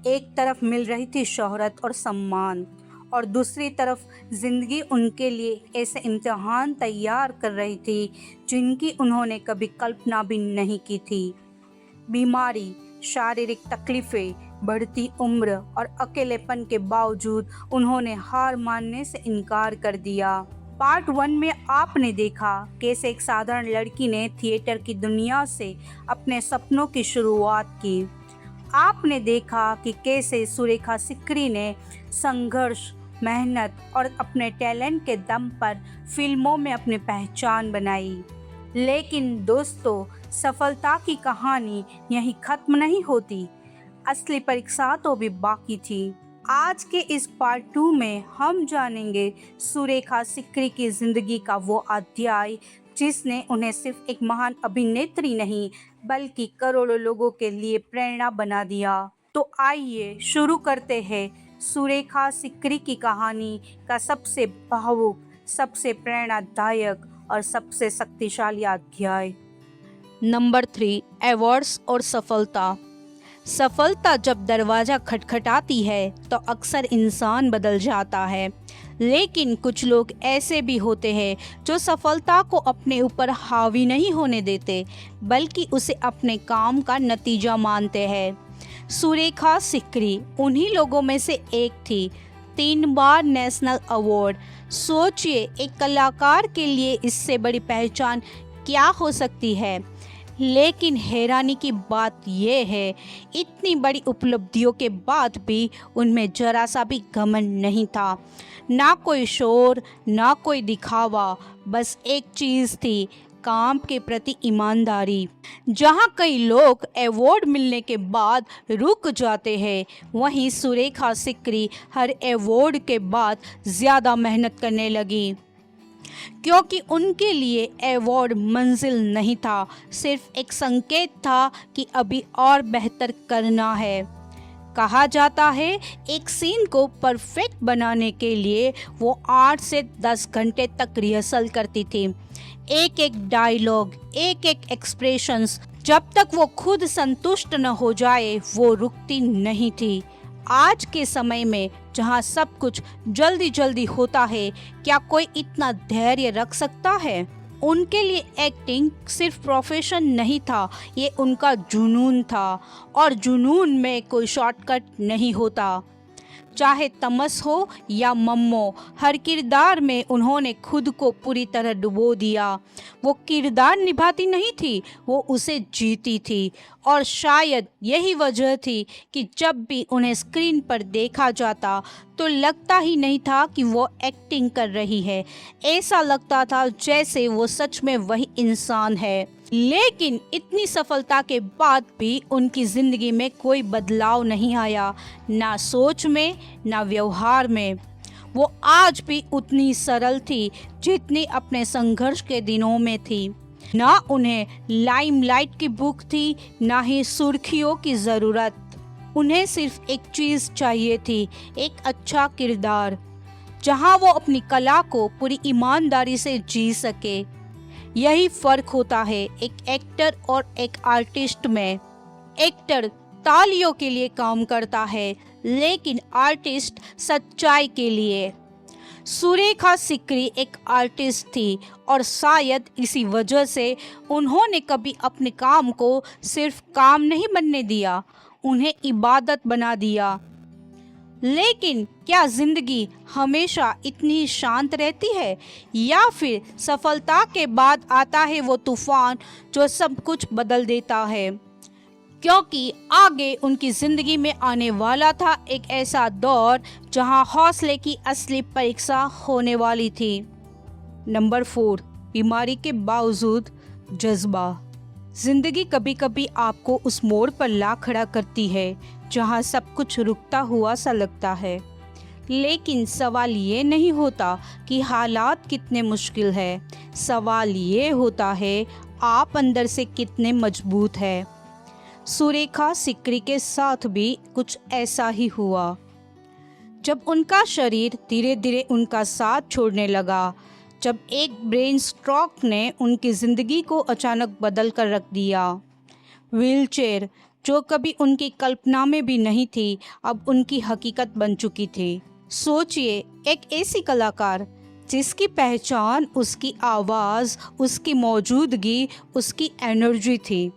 एक तरफ मिल रही थी शोहरत और सम्मान, और दूसरी तरफ ज़िंदगी उनके लिए ऐसे इम्तिहान तैयार कर रही थी जिनकी उन्होंने कभी कल्पना भी नहीं की थी। बीमारी, शारीरिक तकलीफ़ें, बढ़ती उम्र और अकेलेपन के बावजूद उन्होंने हार मानने से इनकार कर दिया। पार्ट 1 में आपने देखा कैसे एक साधारण लड़की ने थिएटर की दुनिया से अपने सपनों की शुरुआत की। आपने देखा कि कैसे सुरेखा सिकरी ने संघर्ष, मेहनत और अपने टैलेंट के दम पर फिल्मों में अपनी पहचान बनाई। लेकिन दोस्तों, सफलता की कहानी यहीं खत्म नहीं होती। असली परीक्षा तो भी बाकी थी। आज के इस पार्ट 2 में हम जानेंगे सुरेखा सिकरी की जिंदगी का वो अध्याय जिसने उन्हें सिर्फ एक महान अभिनेत्री नहीं बल्कि करोड़ों लोगों के लिए प्रेरणा बना दिया। तो आइए शुरू करते हैं सुरेखा सिकरी की कहानी का सबसे भावुक, सबसे प्रेरणादायक और सबसे शक्तिशाली अध्याय। नंबर 3, अवार्ड्स और सफलता। सफलता जब दरवाज़ा खटखटाती है तो अक्सर इंसान बदल जाता है, लेकिन कुछ लोग ऐसे भी होते हैं जो सफलता को अपने ऊपर हावी नहीं होने देते बल्कि उसे अपने काम का नतीजा मानते हैं। सुरेखा सिकरी उन्हीं लोगों में से एक थी। 3 बार नेशनल अवार्ड। सोचिए, एक कलाकार के लिए इससे बड़ी पहचान क्या हो सकती है। लेकिन हैरानी की बात यह है, इतनी बड़ी उपलब्धियों के बाद भी उनमें जरा सा भी घमंड नहीं था। ना कोई शोर, ना कोई दिखावा, बस एक चीज़ थी, काम के प्रति ईमानदारी। जहाँ कई लोग अवार्ड मिलने के बाद रुक जाते हैं, वहीं सुरेखा सिकरी हर अवार्ड के बाद ज़्यादा मेहनत करने लगी, क्योंकि उनके लिए अवार्ड मंजिल नहीं था, सिर्फ एक संकेत था कि अभी और बेहतर करना है। कहा जाता है, एक सीन को परफेक्ट बनाने के लिए वो 8 से 10 घंटे तक रिहर्सल करती थी। एक एक डायलॉग, एक एक एक्सप्रेशंस, जब तक वो खुद संतुष्ट न हो जाए वो रुकती नहीं थी। आज के समय में जहाँ सब कुछ जल्दी जल्दी होता है, क्या कोई इतना धैर्य रख सकता है? उनके लिए एक्टिंग सिर्फ प्रोफेशन नहीं था, ये उनका जुनून था, और जुनून में कोई शॉर्टकट नहीं होता। चाहे तमस हो या मम्मो, हर किरदार में उन्होंने खुद को पूरी तरह डुबो दिया। वो किरदार निभाती नहीं थी, वो उसे जीती थी, और शायद यही वजह थी कि जब भी उन्हें स्क्रीन पर देखा जाता तो लगता ही नहीं था कि वो एक्टिंग कर रही है। ऐसा लगता था जैसे वो सच में वही इंसान है। लेकिन इतनी सफलता के बाद भी उनकी ज़िंदगी में कोई बदलाव नहीं आया, ना सोच में ना व्यवहार में। वो आज भी उतनी सरल थी जितनी अपने संघर्ष के दिनों में थी। ना उन्हें लाइमलाइट की भूख थी, ना ही सुर्खियों की ज़रूरत। उन्हें सिर्फ एक चीज़ चाहिए थी, एक अच्छा किरदार, जहां वो अपनी कला को पूरी ईमानदारी से जी सके। यही फ़र्क होता है एक एक्टर और एक आर्टिस्ट में। एक्टर तालियों के लिए काम करता है, लेकिन आर्टिस्ट सच्चाई के लिए। सुरेखा सिकरी एक आर्टिस्ट थी, और शायद इसी वजह से उन्होंने कभी अपने काम को सिर्फ काम नहीं बनने दिया, उन्हें इबादत बना दिया। लेकिन क्या जिंदगी हमेशा इतनी शांत रहती है, या फिर सफलता के बाद आता है वो तूफान जो सब कुछ बदल देता है? क्योंकि आगे उनकी ज़िंदगी में आने वाला था एक ऐसा दौर जहां हौसले की असली परीक्षा होने वाली थी। नंबर 4, बीमारी के बावजूद जज्बा। ज़िंदगी कभी कभी आपको उस मोड़ पर ला खड़ा करती है जहां सब कुछ रुकता हुआ सा लगता है। लेकिन सवाल ये नहीं होता कि हालात कितने मुश्किल है, सवाल ये होता है आप अंदर से कितने मजबूत हैं। सुरेखा सिकरी के साथ भी कुछ ऐसा ही हुआ। जब उनका शरीर धीरे धीरे उनका साथ छोड़ने लगा, जब एक ब्रेन स्ट्रोक ने उनकी ज़िंदगी को अचानक बदल कर रख दिया। व्हीलचेयर, जो कभी उनकी कल्पना में भी नहीं थी, अब उनकी हकीकत बन चुकी थी। सोचिए, एक ऐसी कलाकार जिसकी पहचान उसकी आवाज़, उसकी मौजूदगी, उसकी एनर्जी थी।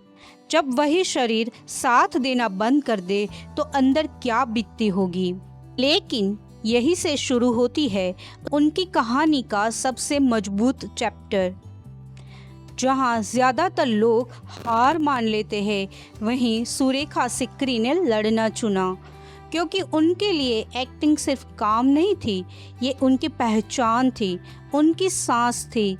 जब वही शरीर साथ देना बंद कर दे तो अंदर क्या बीतती होगी। लेकिन यही से शुरू होती है उनकी कहानी का सबसे मजबूत चैप्टर। जहाँ ज़्यादातर लोग हार मान लेते हैं, वहीं सुरेखा सिकरी ने लड़ना चुना, क्योंकि उनके लिए एक्टिंग सिर्फ काम नहीं थी, ये उनकी पहचान थी, उनकी सांस थी।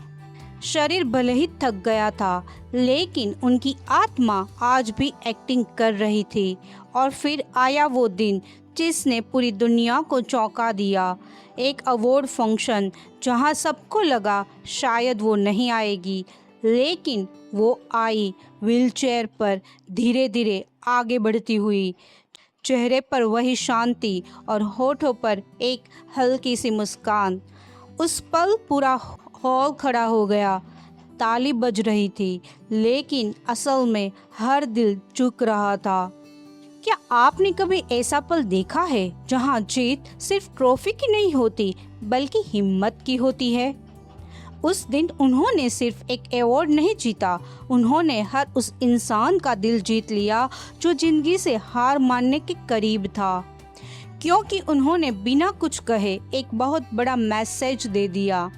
शरीर भले ही थक गया था, लेकिन उनकी आत्मा आज भी एक्टिंग कर रही थी। और फिर आया वो दिन जिसने पूरी दुनिया को चौंका दिया। एक अवार्ड फंक्शन जहां सबको लगा शायद वो नहीं आएगी, लेकिन वो आई, व्हीलचेयर पर धीरे धीरे आगे बढ़ती हुई, चेहरे पर वही शांति और होठों पर एक हल्की सी मुस्कान। उस पल पूरा हॉल खड़ा हो गया। ताली बज रही थी, लेकिन असल में हर दिल चुक रहा था। क्या आपने कभी ऐसा पल देखा है जहां जीत सिर्फ ट्रॉफी की नहीं होती, बल्कि हिम्मत की होती है? उस दिन उन्होंने सिर्फ एक अवार्ड नहीं जीता, उन्होंने हर उस इंसान का दिल जीत लिया जो जिंदगी से हार मानने के करीब था। क्योंकि उन्होंने बिना कुछ कहे एक बहुत बड़ा मैसेज दे दिया।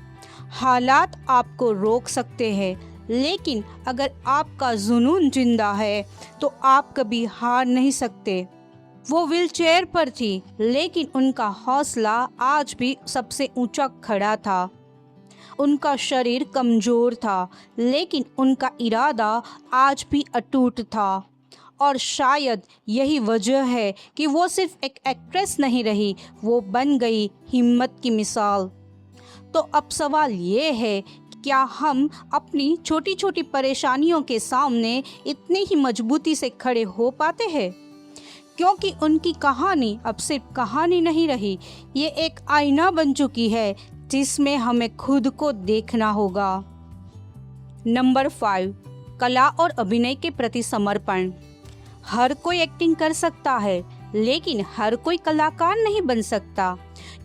हालात आपको रोक सकते हैं, लेकिन अगर आपका जुनून जिंदा है तो आप कभी हार नहीं सकते। वो व्हीलचेयर पर थी, लेकिन उनका हौसला आज भी सबसे ऊंचा खड़ा था। उनका शरीर कमजोर था, लेकिन उनका इरादा आज भी अटूट था। और शायद यही वजह है कि वो सिर्फ एक एक्ट्रेस नहीं रही, वो बन गई हिम्मत की मिसाल। तो अब सवाल ये है, क्या हम अपनी छोटी छोटी परेशानियों के सामने इतनी ही मजबूती से खड़े हो पाते हैं? क्योंकि उनकी कहानी अब सिर्फ कहानी नहीं रही, ये एक आईना बन चुकी है जिसमें हमें खुद को देखना होगा। नंबर 5, कला और अभिनय के प्रति समर्पण। हर कोई एक्टिंग कर सकता है, लेकिन हर कोई कलाकार नहीं बन सकता।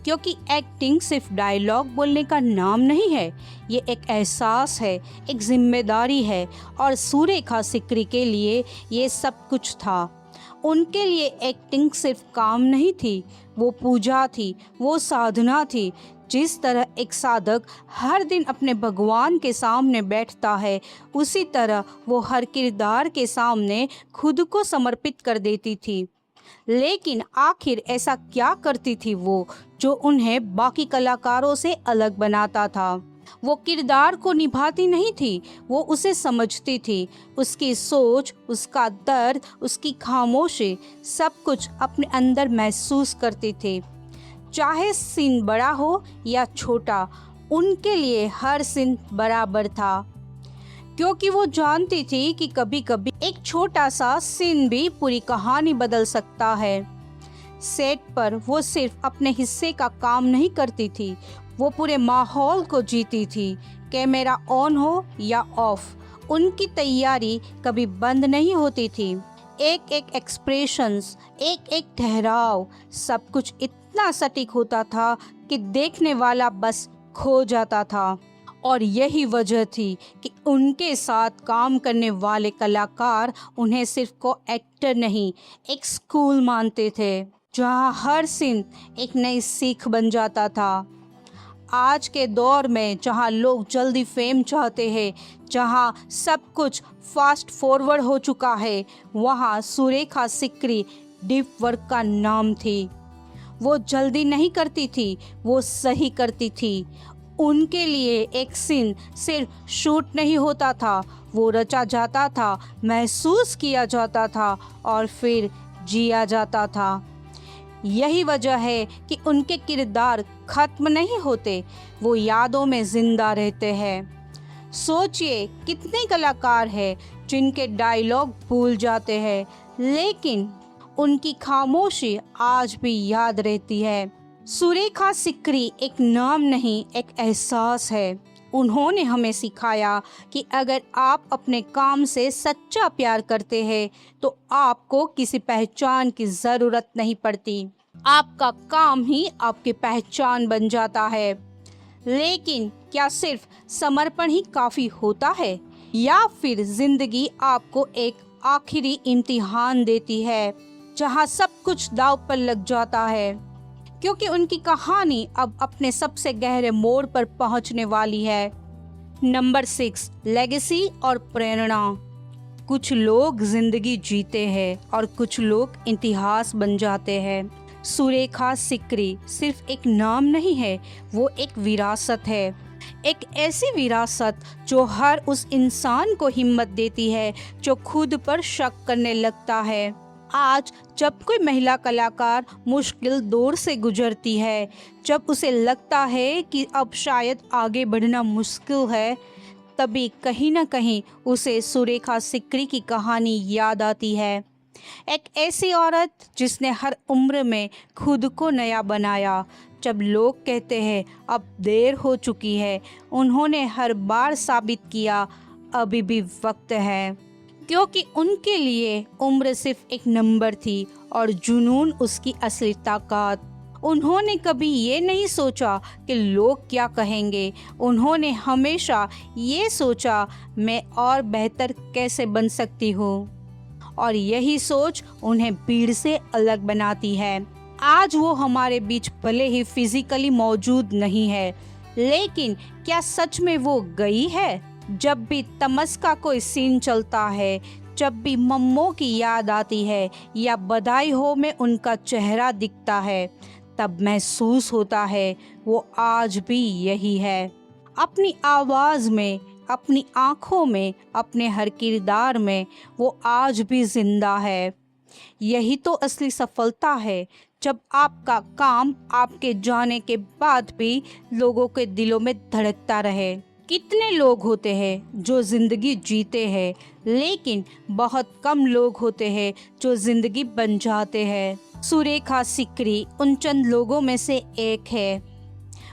क्योंकि एक्टिंग सिर्फ डायलॉग बोलने का नाम नहीं है, ये एक एहसास है, एक जिम्मेदारी है। और सुरेखा सिकरी के लिए ये सब कुछ था। उनके लिए एक्टिंग सिर्फ काम नहीं थी, वो पूजा थी, वो साधना थी। जिस तरह एक साधक हर दिन अपने भगवान के सामने बैठता है, उसी तरह वो हर किरदार के सामने खुद को समर्पित कर देती थी। लेकिन आखिर ऐसा क्या करती थी वो, जो उन्हें बाकी कलाकारों से अलग बनाता था? वो किरदार को निभाती नहीं थी, वो उसे समझती थी। उसकी सोच, उसका दर्द, उसकी खामोशी, सब कुछ अपने अंदर महसूस करती थी। चाहे सीन बड़ा हो या छोटा, उनके लिए हर सीन बराबर था। क्योंकि वो जानती थी कि कभी कभी एक छोटा सा सीन भी पूरी कहानी बदल सकता है। सेट पर वो सिर्फ अपने हिस्से का काम नहीं करती थी, वो पूरे माहौल को जीती थी। कैमरा ऑन हो या ऑफ, उनकी तैयारी कभी बंद नहीं होती थी। एक एक एक्सप्रेशंस, एक एक ठहराव, सब कुछ इतना सटीक होता था कि देखने वाला बस खो जाता था। और यही वजह थी कि उनके साथ काम करने वाले कलाकार उन्हें सिर्फ को एक्टर नहीं, एक स्कूल मानते थे, जहां हर सीन एक नई सीख बन जाता था। आज के दौर में जहां लोग जल्दी फेम चाहते हैं, जहां सब कुछ फास्ट फॉरवर्ड हो चुका है, वहां सुरेखा सिकरी डीप वर्क का नाम थी। वो जल्दी नहीं करती थी, वो सही करती थी। उनके लिए एक सीन सिर्फ शूट नहीं होता था, वो रचा जाता था, महसूस किया जाता था और फिर जिया जाता था। यही वजह है कि उनके किरदार खत्म नहीं होते, वो यादों में जिंदा रहते हैं। सोचिए, कितने कलाकार हैं जिनके डायलॉग भूल जाते हैं, लेकिन उनकी खामोशी आज भी याद रहती है। सुरेखा सिकरी एक नाम नहीं, एक एहसास है। उन्होंने हमें सिखाया कि अगर आप अपने काम से सच्चा प्यार करते हैं तो आपको किसी पहचान की ज़रूरत नहीं पड़ती। आपका काम ही आपकी पहचान बन जाता है। लेकिन क्या सिर्फ समर्पण ही काफ़ी होता है, या फिर ज़िंदगी आपको एक आखिरी इम्तिहान देती है जहां सब कुछ दांव पर लग जाता है? क्योंकि उनकी कहानी अब अपने सबसे गहरे मोड़ पर पहुंचने वाली है। नंबर 6, लेगेसी और प्रेरणा। कुछ लोग जिंदगी जीते हैं और कुछ लोग इतिहास बन जाते हैं। सुरेखा सिकरी सिर्फ एक नाम नहीं है, वो एक विरासत है। एक ऐसी विरासत जो हर उस इंसान को हिम्मत देती है जो खुद पर शक करने लगता है। आज जब कोई महिला कलाकार मुश्किल दौर से गुजरती है, जब उसे लगता है कि अब शायद आगे बढ़ना मुश्किल है, तभी कहीं ना कहीं उसे सुरेखा सिकरी की कहानी याद आती है। एक ऐसी औरत जिसने हर उम्र में खुद को नया बनाया। जब लोग कहते हैं अब देर हो चुकी है, उन्होंने हर बार साबित किया अभी भी वक्त है, क्योंकि उनके लिए उम्र सिर्फ एक नंबर थी और जुनून उसकी असली ताकत। उन्होंने कभी ये नहीं सोचा कि लोग क्या कहेंगे, उन्होंने हमेशा ये सोचा मैं और बेहतर कैसे बन सकती हूँ, और यही सोच उन्हें भीड़ से अलग बनाती है। आज वो हमारे बीच भले ही फिजिकली मौजूद नहीं है, लेकिन क्या सच में वो गई है? जब भी तमस का कोई सीन चलता है, जब भी मम्मों की याद आती है या बधाई हो में उनका चेहरा दिखता है, तब महसूस होता है वो आज भी यही है। अपनी आवाज़ में, अपनी आँखों में, अपने हर किरदार में वो आज भी जिंदा है। यही तो असली सफलता है, जब आपका काम आपके जाने के बाद भी लोगों के दिलों में धड़कता रहे। कितने लोग होते हैं जो ज़िंदगी जीते हैं, लेकिन बहुत कम लोग होते हैं जो ज़िंदगी बन जाते हैं। सुरेखा सिकरी उन चंद लोगों में से एक है।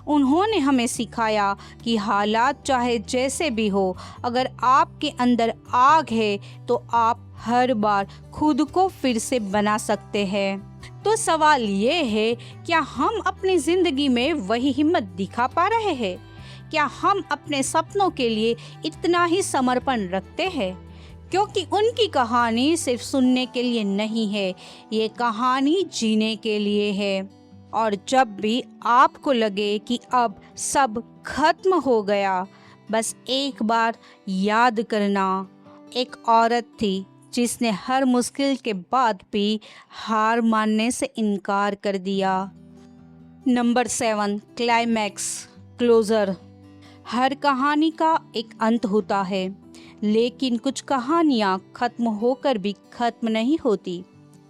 उन्होंने हमें सिखाया कि हालात चाहे जैसे भी हो, अगर आपके अंदर आग है तो आप हर बार खुद को फिर से बना सकते हैं। तो सवाल ये है, क्या हम अपनी ज़िंदगी में वही हिम्मत दिखा पा रहे हैं? क्या हम अपने सपनों के लिए इतना ही समर्पण रखते हैं? क्योंकि उनकी कहानी सिर्फ सुनने के लिए नहीं है, ये कहानी जीने के लिए है। और जब भी आपको लगे कि अब सब खत्म हो गया, बस एक बार याद करना, एक औरत थी जिसने हर मुश्किल के बाद भी हार मानने से इनकार कर दिया। Number 7, climax, closure. हर कहानी का एक अंत होता है, लेकिन कुछ कहानियाँ खत्म होकर भी खत्म नहीं होती।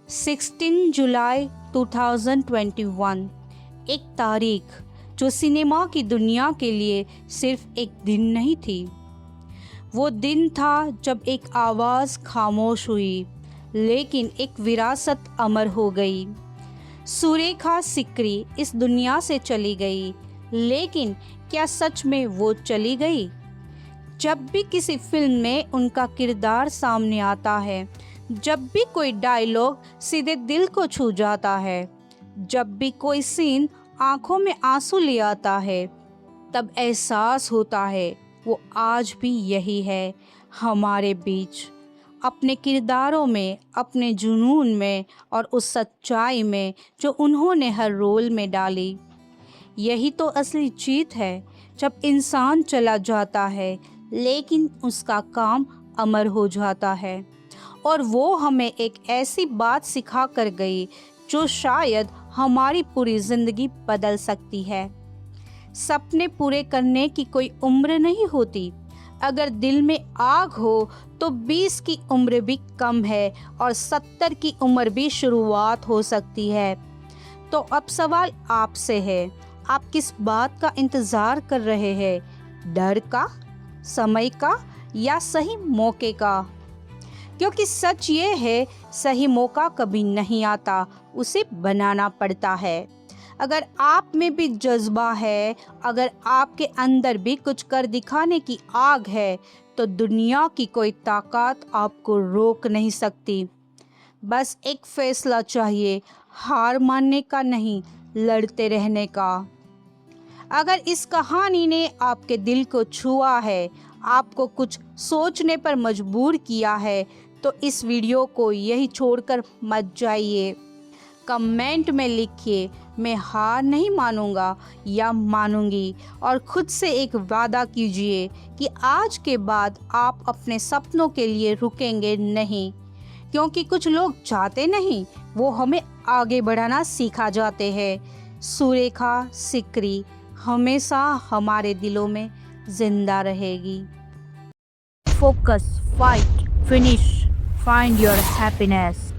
16 जुलाई 2021, एक तारीख जो सिनेमा की दुनिया के लिए सिर्फ एक दिन नहीं थी। वो दिन था जब एक आवाज़ खामोश हुई, लेकिन एक विरासत अमर हो गई। सुरेखा सिकरी इस दुनिया से चली गई, लेकिन क्या सच में वो चली गई? जब भी किसी फिल्म में उनका किरदार सामने आता है, जब भी कोई डायलॉग सीधे दिल को छू जाता है, जब भी कोई सीन आंखों में आंसू ले आता है, तब एहसास होता है वो आज भी यही है हमारे बीच, अपने किरदारों में, अपने जुनून में और उस सच्चाई में जो उन्होंने हर रोल में डाली। यही तो असली जीत है, जब इंसान चला जाता है लेकिन उसका काम अमर हो जाता है। और वो हमें एक ऐसी बात सिखा कर गई जो शायद हमारी पूरी ज़िंदगी बदल सकती है। सपने पूरे करने की कोई उम्र नहीं होती। अगर दिल में आग हो तो 20 की उम्र भी कम है और 70 की उम्र भी शुरुआत हो सकती है। तो अब सवाल आपसे है, आप किस बात का इंतज़ार कर रहे हैं? डर का, समय का, या सही मौके का? क्योंकि सच ये है, सही मौका कभी नहीं आता, उसे बनाना पड़ता है। अगर आप में भी जज्बा है, अगर आपके अंदर भी कुछ कर दिखाने की आग है, तो दुनिया की कोई ताकत आपको रोक नहीं सकती। बस एक फैसला चाहिए, हार मानने का नहीं, लड़ते रहने का। अगर इस कहानी ने आपके दिल को छुआ है, आपको कुछ सोचने पर मजबूर किया है, तो इस वीडियो को यही छोड़कर मत जाइए। कमेंट में लिखिए, मैं हार नहीं मानूंगा या मानूंगी, और खुद से एक वादा कीजिए कि आज के बाद आप अपने सपनों के लिए रुकेंगे नहीं, क्योंकि कुछ लोग चाहते नहीं, वो हमें आगे बढ़ाना सिखा जाते हैं। सुरेखा सिकरी हमेशा हमारे दिलों में जिंदा रहेगी। Focus, fight, finish, find your happiness.